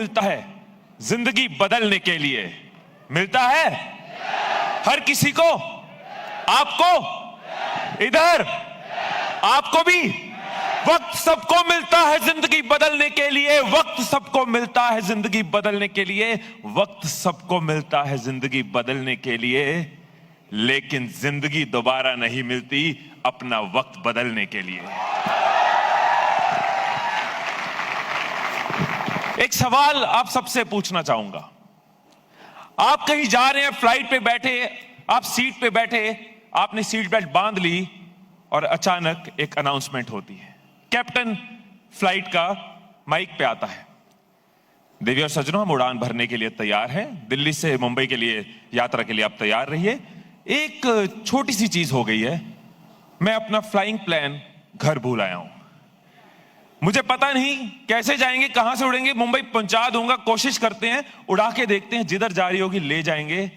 मिलता है जिंदगी बदलने के लिए? मिलता है हर किसी को? आपको? इधर आपको भी? वक्त सबको मिलता है जिंदगी बदलने के लिए, वक्त सबको मिलता है जिंदगी बदलने के लिए, वक्त सबको मिलता है जिंदगी बदलने के लिए, लेकिन जिंदगी दोबारा नहीं मिलती अपना वक्त बदलने के लिए। एक सवाल आप सबसे पूछना चाहूंगा। आप कहीं जा रहे हैं, फ्लाइट पे बैठे, आप सीट पे बैठे, आपने सीट बेल्ट बांध ली और अचानक एक अनाउंसमेंट होती है। कैप्टन फ्लाइट का माइक पे आता है, देवी और सज्जनों, हम उड़ान भरने के लिए तैयार हैं, दिल्ली से मुंबई के लिए यात्रा के लिए आप तैयार रहिए। एक छोटी सी चीज हो गई है, मैं अपना फ्लाइंग प्लान घर भूल आया हूं। मुझे पता नहीं कैसे जाएंगे, कहां से उड़ेंगे, मुंबई पहुंचा दूंगा, कोशिश करते हैं, उड़ा के देखते हैं, जिधर जा रही होगी ले जाएंगे।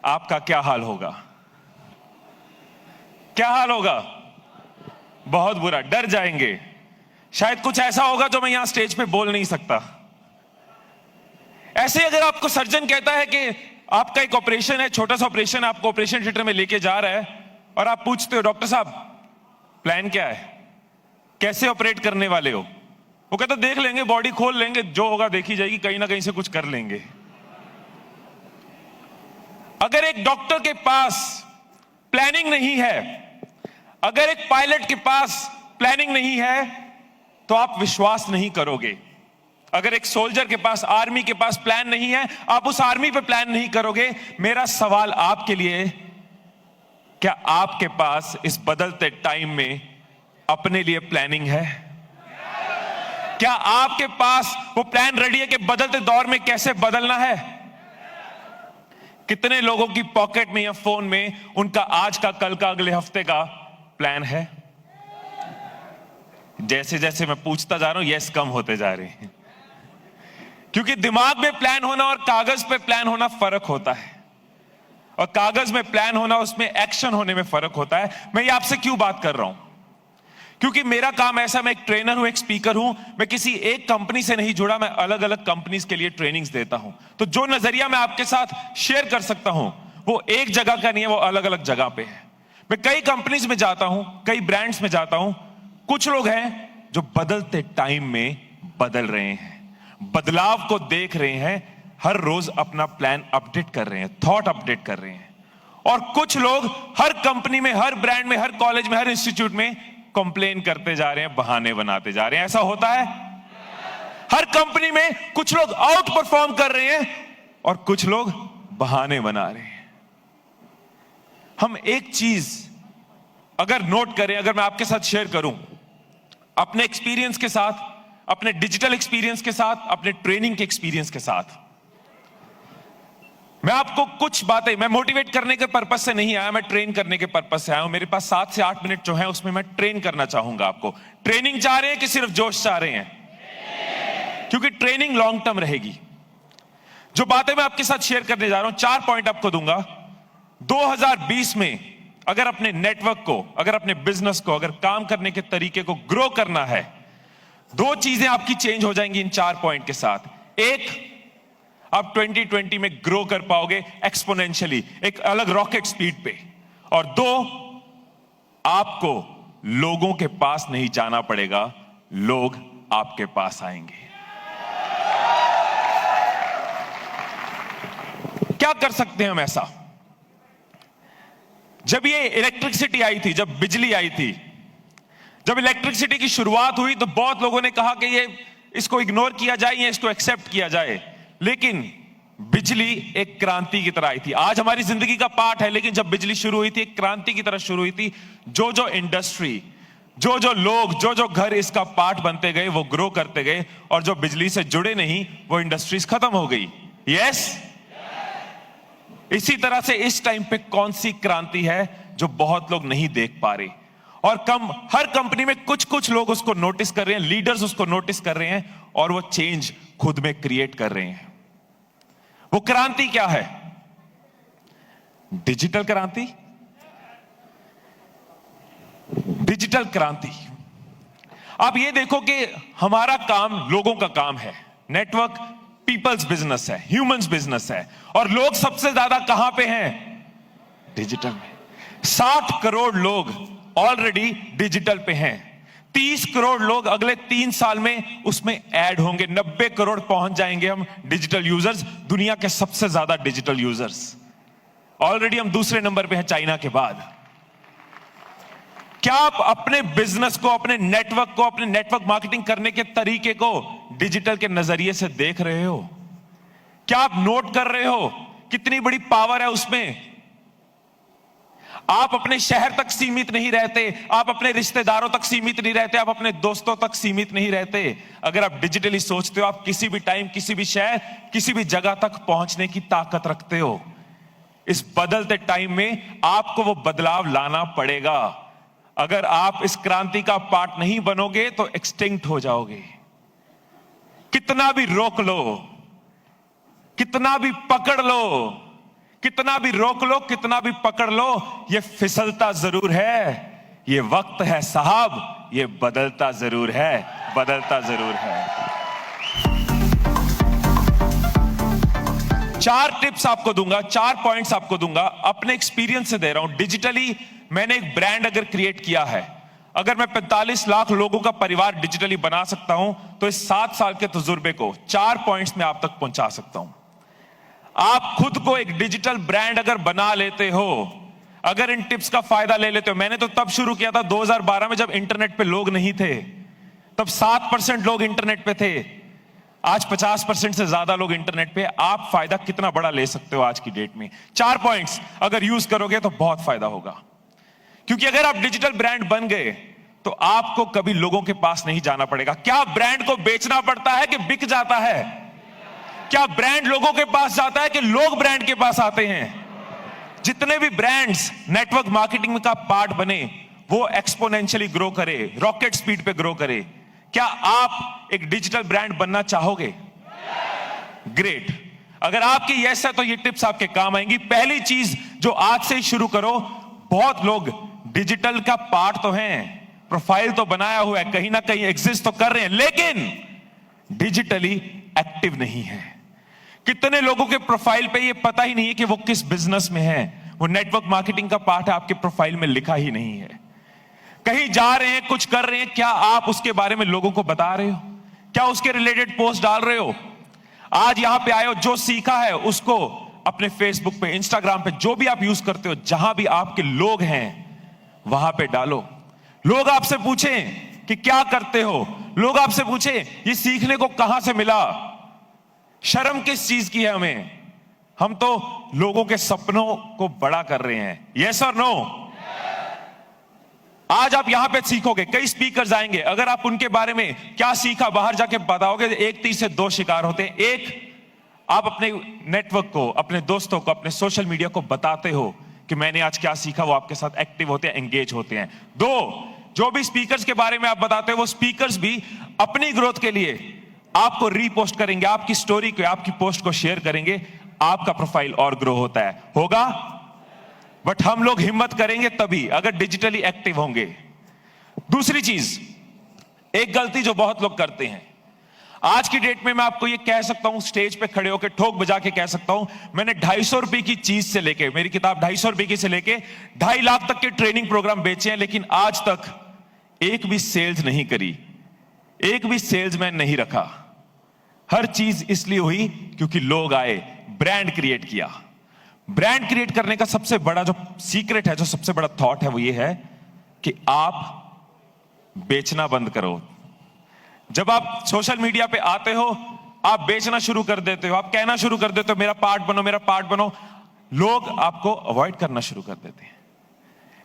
आपका क्या हाल होगा? क्या हाल होगा? बहुत बुरा, डर जाएंगे। शायद कुछ ऐसा होगा जो मैं यहां स्टेज पे बोल नहीं सकता। ऐसे अगर आपको सर्जन कहता है कि आपका एक ऑपरेशन है, छोटा सा ऑपरेशन, आपको ऑपरेशन थिएटर में लेके जा रहा है, और आप पूछते हो डॉक्टर साहब प्लान क्या है, कैसे ऑपरेट करने वाले हो? वो कहता देख लेंगे, बॉडी खोल लेंगे, जो होगा देखी जाएगी, कहीं ना कहीं से कुछ कर लेंगे। अगर एक डॉक्टर के पास प्लानिंग नहीं है, अगर एक पायलट के पास प्लानिंग नहीं है, तो आप विश्वास नहीं करोगे। अगर एक सोल्जर के पास, आर्मी के पास प्लान नहीं है, आप उस आर्मी पे प्लान नहीं करोगे। मेरा सवाल आपके लिए, क्या आपके पास इस बदलते टाइम में अपने लिए प्लानिंग है? क्या आपके पास वो प्लान रेडी है कि बदलते दौर में कैसे बदलना है? कितने लोगों की पॉकेट में या फोन में उनका आज का, कल का, अगले हफ्ते का प्लान है? जैसे जैसे मैं पूछता जा रहा हूं, यस कम होते जा रहे हैं, क्योंकि दिमाग में प्लान होना और कागज पे प्लान होना फर्क होता है, और कागज में प्लान होना, उसमें एक्शन होने में फर्क होता है। मैं ये आपसे क्यों बात कर रहा हूं? क्योंकि मेरा काम ऐसा, मैं एक ट्रेनर हूं, एक स्पीकर हूं, मैं किसी एक कंपनी से नहीं जुड़ा, मैं अलग अलग कंपनीज के लिए ट्रेनिंग्स देता हूं। तो जो नजरिया मैं आपके साथ शेयर कर सकता हूं वो एक जगह का नहीं है, वो अलग अलग जगह पे है। मैं कई कंपनीज में जाता हूं, कई ब्रांड्स में जाता हूं। कुछ लोग हैं जो बदलते टाइम में बदल रहे हैं, बदलाव को देख रहे हैं, हर रोज अपना प्लान अपडेट कर रहे हैं, थॉट अपडेट कर रहे हैं। और कुछ लोग हर कंपनी में, हर ब्रांड में, हर कॉलेज में, हर इंस्टीट्यूट में कंप्लेन करते जा रहे हैं, बहाने बनाते जा रहे हैं। ऐसा होता है हर कंपनी में। कुछ लोग आउट परफॉर्म कर रहे हैं और कुछ लोग बहाने बना रहे हैं। हम एक चीज अगर नोट करें, अगर मैं आपके साथ शेयर करूं, अपने एक्सपीरियंस के साथ, अपने डिजिटल एक्सपीरियंस के साथ, अपने ट्रेनिंग के एक्सपीरियंस के साथ, मैं आपको कुछ बातें, मैं मोटिवेट करने के पर्पस से नहीं आया, मैं ट्रेन करने के पर्पस से आया हूं। मेरे पास 7 से 8 मिनट जो है उसमें मैं ट्रेन करना चाहूंगा आपको। ट्रेनिंग चाह रहे हैं कि सिर्फ जोश चाह रहे हैं? क्योंकि ट्रेनिंग लॉन्ग टर्म रहेगी। जो बातें मैं आपके साथ शेयर करने जा रहा हूं, 4 पॉइंट आपको दूंगा। 2020 में अगर अपने नेटवर्क को, अगर अपने बिजनेस को, अगर काम करने के तरीके को ग्रो करना है, 2 चीजें आपकी चेंज हो जाएंगी इन 4 पॉइंट के साथ। एक, आप 2020 में ग्रो कर पाओगे एक्सपोनेंशियली, एक अलग रॉकेट स्पीड पे। और 2, आपको लोगों के पास नहीं जाना पड़ेगा, लोग आपके पास आएंगे। क्या कर सकते हैं हम ऐसा? जब ये इलेक्ट्रिसिटी आई थी, जब बिजली आई थी, जब इलेक्ट्रिसिटी की शुरुआत हुई, तो बहुत लोगों ने कहा कि ये इसको इग्नोर किया जाए या इसको एक्सेप्ट किया जाए। लेकिन बिजली एक क्रांति की तरह आई थी। आज हमारी जिंदगी का पार्ट है, लेकिन जब बिजली शुरू हुई थी, एक क्रांति की तरह शुरू हुई थी। जो जो इंडस्ट्री, जो जो लोग, जो जो घर इसका पार्ट बनते गए, वो ग्रो करते गए, और जो बिजली से जुड़े नहीं, वो इंडस्ट्रीज खत्म हो गई। यस, इसी तरह से इस टाइम पे कौन सी क्रांति है जो बहुत लोग नहीं देख पा रहे, और हर कंपनी में कुछ कुछ लोग उसको नोटिस कर रहे हैं, लीडर्स उसको नोटिस कर रहे हैं, और वो चेंज खुद में क्रिएट कर रहे हैं। वो क्रांति क्या है? डिजिटल क्रांति। डिजिटल क्रांति। आप ये देखो कि हमारा काम लोगों का काम है, नेटवर्क पीपल्स बिजनेस है, ह्यूमंस बिजनेस है। और लोग सबसे ज्यादा कहां पे हैं? डिजिटल में। 60 करोड़ लोग ऑलरेडी डिजिटल पे हैं। 30 करोड़ लोग अगले 3 साल में उसमें ऐड होंगे। 90 करोड़ पहुंच जाएंगे हम डिजिटल यूजर्स, दुनिया के सबसे ज्यादा डिजिटल यूजर्स। ऑलरेडी हम दूसरे नंबर पे हैं चाइना के बाद। क्या आप अपने बिजनेस को, अपने नेटवर्क को, अपने नेटवर्क मार्केटिंग करने के तरीके को डिजिटल के नजरिए से देख रहे हो? क्या आप नोट कर रहे हो कितनी बड़ी पावर है उसमें? आप अपने शहर तक सीमित नहीं रहते, आप अपने रिश्तेदारों तक सीमित नहीं रहते, आप अपने दोस्तों तक सीमित नहीं रहते। अगर आप डिजिटली सोचते हो, आप किसी भी टाइम, किसी भी शहर, किसी भी जगह तक पहुंचने की ताकत रखते हो। इस बदलते टाइम में आपको वो बदलाव लाना पड़ेगा। अगर आप इस क्रांति का पार्ट नहीं बनोगे तो एक्सटिंक्ट हो जाओगे। कितना भी रोक लो, कितना भी पकड़ लो, कितना भी रोक लो, कितना भी पकड़ लो, ये फिसलता जरूर है। ये वक्त है साहब, ये बदलता जरूर है, बदलता जरूर है। 4 टिप्स आपको दूंगा, 4 पॉइंट्स आपको दूंगा, अपने एक्सपीरियंस से दे रहा हूं। डिजिटली मैंने एक ब्रांड अगर क्रिएट किया है, अगर मैं 45 लाख लोगों का परिवार डिजिटली बना सकता हूं, तो इस 7 साल के तजुर्बे को 4 पॉइंट्स में आप तक पहुंचा सकता हूं। आप खुद को एक डिजिटल ब्रांड अगर बना लेते हो, अगर इन टिप्स का फायदा ले लेते हो। मैंने तो तब शुरू किया था 2012 में, जब इंटरनेट पे लोग नहीं थे। तब 7% लोग इंटरनेट पे थे, आज 50% से ज्यादा लोग इंटरनेट पे। आप फायदा कितना बड़ा ले सकते हो आज की डेट में? 4 पॉइंट्स अगर यूज करोगे तो बहुत फायदा होगा। क्योंकि अगर आप डिजिटल ब्रांड बन गए तो आपको कभी लोगों के पास नहीं जाना पड़ेगा। क्या ब्रांड को बेचना पड़ता है कि बिक जाता है? क्या ब्रांड लोगों के पास जाता है कि लोग ब्रांड के पास आते हैं? जितने भी ब्रांड्स नेटवर्क मार्केटिंग का पार्ट बने, वो एक्सपोनेंशियली ग्रो करे, रॉकेट स्पीड पे ग्रो करे। क्या आप एक डिजिटल ब्रांड बनना चाहोगे? ग्रेट। अगर आपकी यस है तो ये टिप्स आपके काम आएंगी। पहली चीज जो आज से ही शुरू करो, बहुत लोग डिजिटल का पार्ट तो हैं, प्रोफाइल तो बनाया हुआ है, कहीं ना कहीं एग्जिस्ट तो कर रहे हैं, लेकिन डिजिटली एक्टिव नहीं है। कितने लोगों के प्रोफाइल पे ये पता ही नहीं है कि वो किस बिजनेस में है। वो नेटवर्क मार्केटिंग का पार्ट है, आपके प्रोफाइल में लिखा ही नहीं है। कहीं जा रहे हैं, कुछ कर रहे हैं, क्या आप उसके बारे में लोगों को बता रहे हो? क्या उसके रिलेटेड पोस्ट डाल रहे हो? आज यहां पे आए हो, जो सीखा है उसको अपने फेसबुक पे, इंस्टाग्राम पे, जो भी आप यूज करते हो, जहां भी आपके लोग हैं वहां पे डालो। लोग आपसे पूछें कि क्या करते हो, लोग आपसे पूछें ये सीखने को कहां से मिला। शर्म किस चीज की है हमें? हम तो लोगों के सपनों को बड़ा कर रहे हैं। यस और नो? आज आप यहां पे सीखोगे, कई स्पीकर्स आएंगे, अगर आप उनके बारे में क्या सीखा बाहर जाके बताओगे, 1 तीर से 2 शिकार होते हैं। एक, आप अपने नेटवर्क को, अपने दोस्तों को, अपने सोशल मीडिया को बताते हो कि मैंने आज क्या सीखा, वो आपके साथ एक्टिव होते हैं, एंगेज होते हैं। 2, जो भी स्पीकर्स के बारे में आप बताते हो, वो स्पीकर्स भी अपनी ग्रोथ के लिए आपको रीपोस्ट करेंगे, आपकी स्टोरी को, आपकी पोस्ट को शेयर करेंगे, आपका प्रोफाइल और ग्रो होता है। होगा? बट हम लोग हिम्मत करेंगे तभी अगर डिजिटली एक्टिव होंगे। दूसरी चीज, एक गलती जो बहुत लोग करते हैं आज की डेट में, मैं आपको ये कह सकता हूं, स्टेज पे खड़े होकर ठोक बजा के कह सकता हूं, मैंने 250 रुपए की चीज से लेके, मेरी किताब 250 रुपए की से लेके 2.5 लाख तक के ट्रेनिंग प्रोग्राम बेचे हैं, लेकिन आज तक एक भी सेल्स नहीं करी, एक भी सेल्समैन नहीं रखा। हर चीज इसलिए हुई क्योंकि लोग आए, ब्रांड क्रिएट किया। ब्रांड क्रिएट करने का सबसे बड़ा जो सीक्रेट है, जो सबसे बड़ा थॉट है, वो ये है कि आप बेचना बंद करो। जब आप सोशल मीडिया पे आते हो, आप बेचना शुरू कर देते हो, आप कहना शुरू कर देते हो मेरा पार्ट बनो, मेरा पार्ट बनो, लोग आपको अवॉइड करना शुरू कर देते हैं।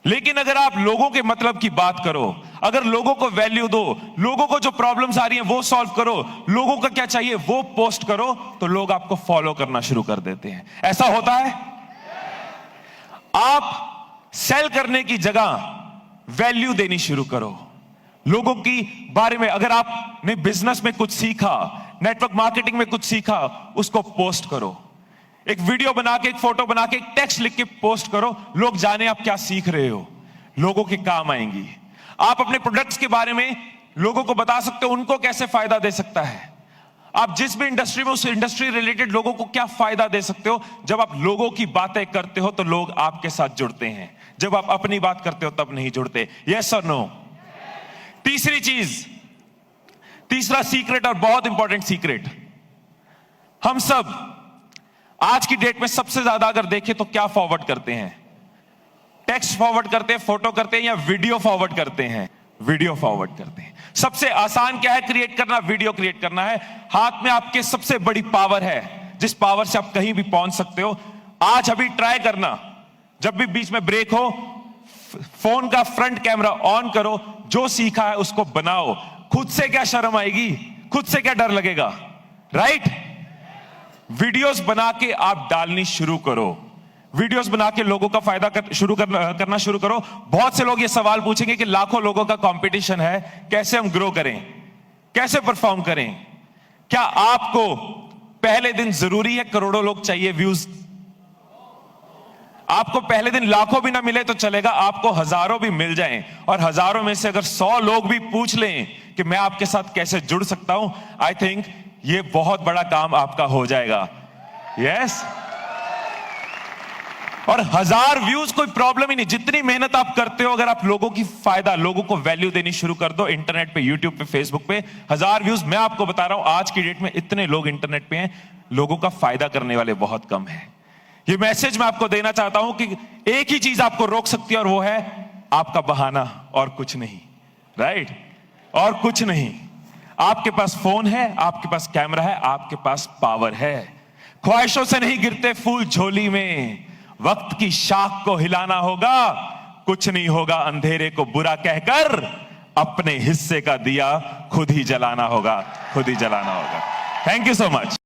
लेकिन अगर आप लोगों के मतलब की बात करो, अगर लोगों को वैल्यू दो, लोगों को जो प्रॉब्लम्स आ रही हैं वो सॉल्व करो, लोगों का क्या चाहिए वो पोस्ट करो, तो लोग आपको फॉलो करना शुरू कर देते हैं। ऐसा होता है? आप सेल करने की जगह वैल्यू देनी शुरू करो। लोगों की बारे में, अगर आपने बिजनेस में कुछ सीखा, नेटवर्क मार्केटिंग में कुछ सीखा, उसको पोस्ट करो। एक वीडियो बना के, एक फोटो बना के, एक टेक्स्ट लिख के पोस्ट करो, लोग जाने आप क्या सीख रहे हो, लोगों के काम आएंगी। आप अपने प्रोडक्ट्स के बारे में लोगों को बता सकते हो, उनको कैसे फायदा दे सकता है। आप जिस भी इंडस्ट्री में, उस इंडस्ट्री रिलेटेड लोगों को क्या फायदा दे सकते हो? जब आप लोगों की बातें करते हो तो लोग आपके साथ जुड़ते हैं, जब आप अपनी बात करते हो तब नहीं जुड़ते। यस और नो? तीसरी चीज, तीसरा सीक्रेट और बहुत इंपॉर्टेंट सीक्रेट, हम सब आज की डेट में सबसे ज्यादा अगर देखें तो क्या फॉरवर्ड करते हैं? टेक्स्ट फॉरवर्ड करते हैं, फोटो करते हैं, या वीडियो फॉरवर्ड करते हैं? वीडियो फॉरवर्ड करते हैं। सबसे आसान क्या है क्रिएट करना? वीडियो क्रिएट करना है। हाथ में आपके सबसे बड़ी पावर है, जिस पावर से आप कहीं भी पहुंच सकते हो। आज अभी ट्राई करना, जब भी बीच में ब्रेक हो, फोन का फ्रंट कैमरा ऑन करो, जो सीखा है उसको बनाओ। खुद से क्या शर्म आएगी? खुद से क्या डर लगेगा? राइट? वीडियोस बना के आप डालनी शुरू करो, वीडियोस बना के लोगों का फायदा करना शुरू करो। बहुत से लोग ये सवाल पूछेंगे कि लाखों लोगों का कंपटीशन है, कैसे हम ग्रो करें, कैसे परफॉर्म करें? क्या आपको पहले दिन जरूरी है करोड़ों लोग चाहिए व्यूज? आपको पहले दिन लाखों भी ना मिले तो चलेगा, आपको हजारों भी मिल जाएं, और हजारों में से अगर 100 लोग भी पूछ लें कि मैं आपके साथ कैसे जुड़ सकता हूं, आई थिंक ये बहुत बड़ा काम आपका हो जाएगा। यस? और 1000 व्यूज कोई प्रॉब्लम ही नहीं। जितनी मेहनत आप करते हो, अगर आप लोगों की फायदा, लोगों को वैल्यू देनी शुरू कर दो, इंटरनेट पे, यूट्यूब पे, फेसबुक पे, 1000 व्यूज, मैं आपको बता रहा हूं आज की डेट में इतने लोग इंटरनेट पे हैं, लोगों का फायदा करने वाले बहुत कम है। ये मैसेज मैं आपको देना चाहता हूं कि एक ही चीज आपको रोक सकती है, और वो है आपका बहाना, और कुछ नहीं। राइट? और कुछ नहीं। आपके पास फोन है, आपके पास कैमरा है, आपके पास पावर है। ख्वाहिशों से नहीं गिरते फूल झोली में, वक्त की शाख को हिलाना होगा, कुछ नहीं होगा अंधेरे को बुरा कहकर, अपने हिस्से का दिया खुद ही जलाना होगा, खुद ही जलाना होगा। Thank you so much.